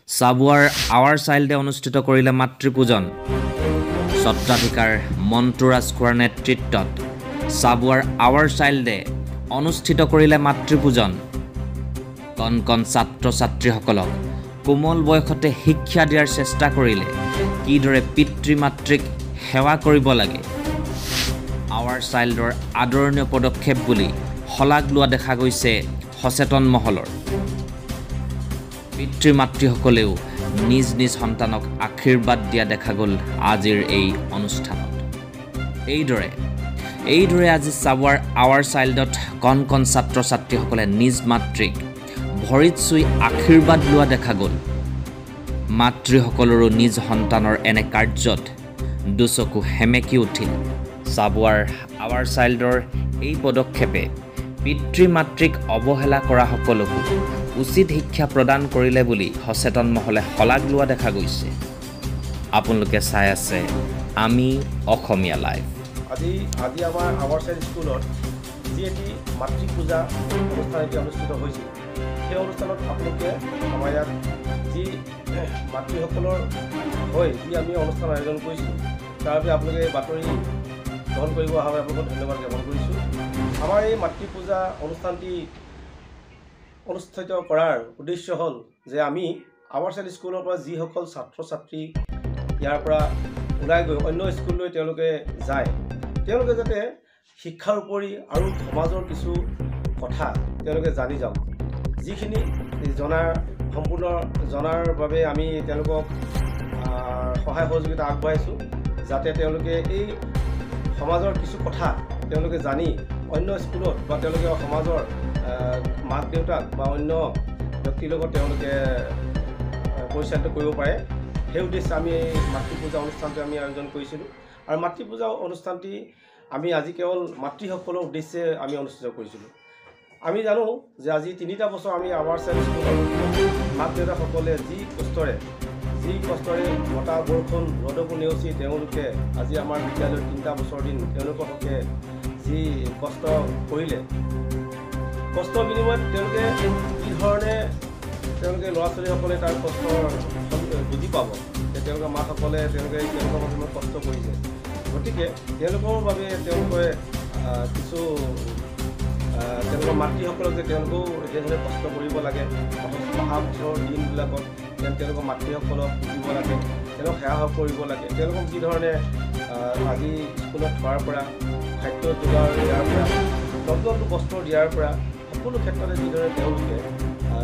চাবুৱাৰ আৱাৰ চাইল্ডে অনুষ্ঠিত কৰিলে মাতৃপূজন। স্বত্বাধিকাৰ মণ্টু ৰাজখোৱাৰ নেতৃত্বত চাবুৱাৰ আৱাৰ চাইল্ডে অনুষ্ঠিত কৰিলে মাতৃপূজন। কণ কণ ছাত্ৰ ছাত্ৰীসকলক কোমল বয়সতে শিক্ষা দিয়াৰ চেষ্টা কৰিলে কিদৰে পিতৃ মাতৃক সেৱা কৰিব লাগে। আৱাৰ চাইল্ডৰ আদৰণীয় পদক্ষেপ বুলি শলাগ লোৱা দেখা গৈছে সচেতন মহলৰ। পিতৃ মাতৃসকলেও নিজ নিজ সন্তানক আশীৰ্বাদ দিয়া দেখা গ'ল আজিৰ এই অনুষ্ঠানত। এইদৰে আজি চাবুৱাৰ আৱাৰ চাইল্ডত কণ কণ ছাত্ৰ ছাত্ৰীসকলে নিজ মাতৃক ভৰিত চুই আশীৰ্বাদ লোৱা দেখা গ'ল। মাতৃসকলৰো নিজ সন্তানৰ এনে কাৰ্যত দুচকু সেমেকি উঠিল। চাবুৱাৰ আৱাৰ চাইল্ডৰ এই পদক্ষেপে পিতৃ মাতৃক অৱহেলা কৰা সকলকো উচিত শিক্ষা প্ৰদান কৰিলে বুলি সচেতন মহলে শলাগ লোৱা দেখা গৈছে। আপোনালোকে চাই আছে আমি অসমীয়া লাইভ। আজি আমাৰ আৱাৰ চাইল্ড স্কুলত যি এটি মাতৃ পূজা অনুষ্ঠান এটি অনুষ্ঠিত হৈছিল, সেই অনুষ্ঠানত আপোনালোকে আমাৰ ইয়াত যি মাতৃসকলৰ হৈ যি আমি অনুষ্ঠান আয়োজন কৰিছিলোঁ, তাৰ বাবে আপোনালোকে বাতৰি গ্ৰহণ কৰিব অহাৰ বাবে আপোনালোকক ধন্যবাদ জ্ঞাপন কৰিছোঁ। আমাৰ এই মাতৃ পূজা অনুষ্ঠানটি অনুষ্ঠিত কৰাৰ উদ্দেশ্য হ'ল যে আমি আৱাৰ চাইল্ড স্কুলৰ পৰা যিসকল ছাত্ৰ ছাত্ৰী ইয়াৰ পৰা ওলাই গৈ অন্য স্কুললৈ তেওঁলোকে যায়, তেওঁলোকে যাতে শিক্ষাৰ উপৰি আৰু সমাজৰ কিছু কথা তেওঁলোকে জানি যাওক। যিখিনি সম্পূৰ্ণ জনাৰ বাবে আমি তেওঁলোকক সহায় সহযোগিতা আগবঢ়াইছোঁ, যাতে তেওঁলোকে এই সমাজৰ কিছু কথা তেওঁলোকে জানি অন্য স্কুলত বা তেওঁলোকে সমাজৰ মাক দেউতাক বা অন্য ব্যক্তিৰ লগত তেওঁলোকে পৰিচালিত কৰিব পাৰে। সেই উদ্দেশ্যে আমি এই মাতৃপূজা অনুষ্ঠানটো আমি আয়োজন কৰিছিলোঁ। আৰু মাতৃপূজা অনুষ্ঠানটি আমি আজি কেৱল মাতৃসকলৰ উদ্দেশ্যে আমি অনুষ্ঠিত কৰিছিলোঁ। আমি জানো যে আজি 3টা বছৰ আমি আৱাৰ চাইল্ড স্কুলৰ মাক দেউতাকসকলে যি কষ্টৰে বতাহ বৰষুণ ৰ'দকো নেওচি তেওঁলোকে আজি আমাৰ বিদ্যালয়ত 3টা বছৰ দিন তেওঁলোকৰ হকে যি কষ্ট কৰিলে, কষ্টৰ বিনিময়ত তেওঁলোকে কি ধৰণে ল'ৰা ছোৱালীসকলে তাৰ কষ্ট বুজি পাব যে তেওঁলোকৰ মাকসকলে তেওঁলোকৰ বাবে কষ্ট কৰিছে। গতিকে তেওঁলোকৰ বাবে তেওঁলোকে কিছু তেওঁলোকৰ মাতৃসকলক যে তেওঁলোকেও সেইধৰণে কষ্ট কৰিব লাগে, অহা বছৰৰ দিনবিলাকত তেওঁলোকৰ মাতৃসকলক দিব লাগে, তেওঁলোকক সেৱা কৰিব লাগে, তেওঁলোকক যিধৰণে আজি স্কুলত থোৱাৰ পৰা খাদ্য যোগাৰ দিয়াৰ পৰা নতুন বস্ত্ৰ দিয়াৰ পৰা সকলো ক্ষেত্ৰতে যিদৰে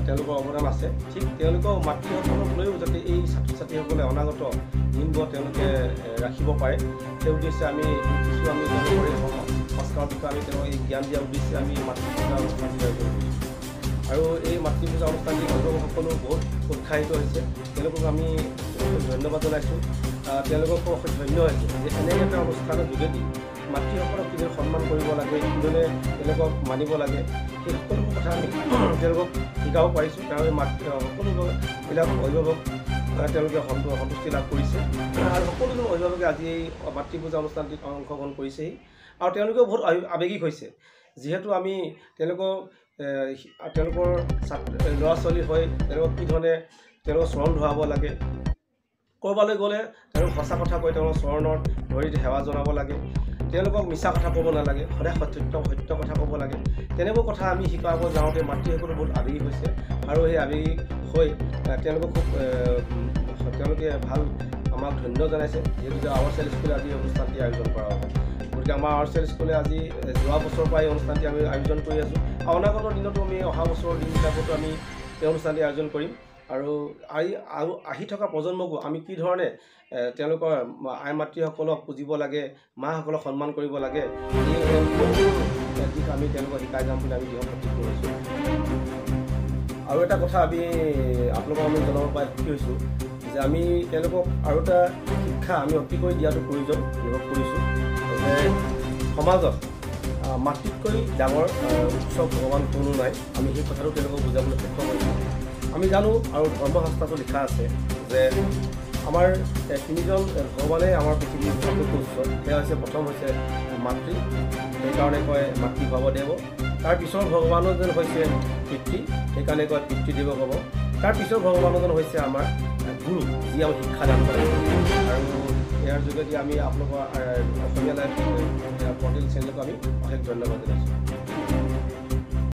তেওঁলোকৰ অৱদান আছে, ঠিক তেওঁলোকৰ মাতৃসকলক লৈও যাতে এই ছাত্ৰ ছাত্ৰীসকলে অনাগত দিনবোৰ তেওঁলোকে ৰাখিব পাৰে, সেই উদ্দেশ্যে আমি তেওঁলোকৰ এই সংস্কাৰৰ বিষয়ে আমি তেওঁলোকক এই জ্ঞান দিয়াৰ উদ্দেশ্যে আমি মাতৃপূজা অনুষ্ঠানটি আয়োজন কৰিছোঁ। আৰু এই মাতৃপূজা অনুষ্ঠানটি অভিভাৱকসকলো বহুত উৎসাহিত হৈছে, তেওঁলোকক আমি ধন্যবাদ জনাইছোঁ। তেওঁলোকক ধন্য হৈছে যে এনে এটা অনুষ্ঠানৰ যোগেদি মাতৃসকলক কিদৰে সন্মান কৰিব লাগে, কিদৰে তেওঁলোকক মানিব লাগে, সেই সকলোবোৰ কথা আমি তেওঁলোকক শিকাব পাৰিছোঁ। তাৰ সকলোবিলাক অভিভাৱক তেওঁলোকে সন্তুষ্টি লাভ কৰিছে আৰু সকলোজন অভিভাৱকে আজি এই মাতৃপূজা অনুষ্ঠানটিত অংশগ্ৰহণ কৰিছেহি। আৰু তেওঁলোকেও বহুত আৱেগিক হৈছে, যিহেতু আমি তেওঁলোকৰ ল'ৰা ছোৱালী হৈ তেওঁলোকক কি ধৰণে তেওঁলোকক চৰণ ধুৱাব লাগে, ক'ৰবালৈ গ'লে তেওঁলোকক সঁচা কথা কৈ তেওঁলোকৰ চৰণত ধৰি সেৱা জনাব লাগে, তেওঁলোকক মিছা কথা ক'ব নালাগে, সদায় সত্য কথা ক'ব লাগে। তেনেবোৰ কথা আমি শিকাব যাওঁতে মাতৃসকলো বহুত আৱেগিক হৈছে আৰু সেই আৱেগিক হৈ তেওঁলোকে ভাল আমাক ধন্য জনাইছে, যিহেতু আৱাৰ চাইল্ড স্কুলে আজি অনুষ্ঠানটি আয়োজন কৰা হ'ব। গতিকে আমাৰ আৱাৰ চাইল্ড স্কুলে আজি যোৱা বছৰৰ পৰা এই অনুষ্ঠানটি আমি আয়োজন কৰি আছোঁ আৰু অনাগত দিনতো আমি অহা বছৰৰ দিনবিলাকতো আমি এই অনুষ্ঠানটি আয়োজন কৰিম। আৰু আহি থকা প্ৰজন্মকো আমি কি ধৰণে তেওঁলোকৰ আই মাতৃসকলক পুজিব লাগে, মাসকলক সন্মান কৰিব লাগে, এই দিশ আমি তেওঁলোকক শিকাই যাম বুলি আমি দৃঢ় প্ৰতিজ্ঞ হৈছোঁ। আৰু এটা কথা আমি আপোনালোকক আমি জনাব পাই সুখী হৈছোঁ যে আমি তেওঁলোকক আৰু এটা শিক্ষা আমি অতিকৈ দিয়াটো প্ৰয়োজন অনুভৱ কৰিছোঁ যে সমাজত মাতৃতকৈ ডাঙৰ উৎসৱ ভগৱান কোনো নাই। আমি সেই কথাটো তেওঁলোকক বুজাবলৈ সক্ষম হৈছোঁ। আমি জানো আৰু ধৰ্মশাস্ত্ৰতো লিখা আছে যে আমাৰ 3জন ভগৱানে আমাৰ পৃথিৱীৰ সকলোতকৈ উচ্চ, সেয়া হৈছে প্ৰথম হৈছে মাতৃ, সেইকাৰণে কয় মাতৃভাৱদেৱ। তাৰ পিছৰ ভগৱানো যেন হৈছে পিতৃ, সেইকাৰণে কয় পিতৃদেৱ ভৱ। তাৰ পিছৰ ভগৱানজন হৈছে আমাৰ গুৰু, যি আমাক শিক্ষাদান কৰে। আৰু ইয়াৰ যোগেদি আমি আপোনালোকৰ অসমীয়া লাইভ পৰ্টেল চেনেলক আমি অশেষ ধন্যবাদ জনাইছোঁ।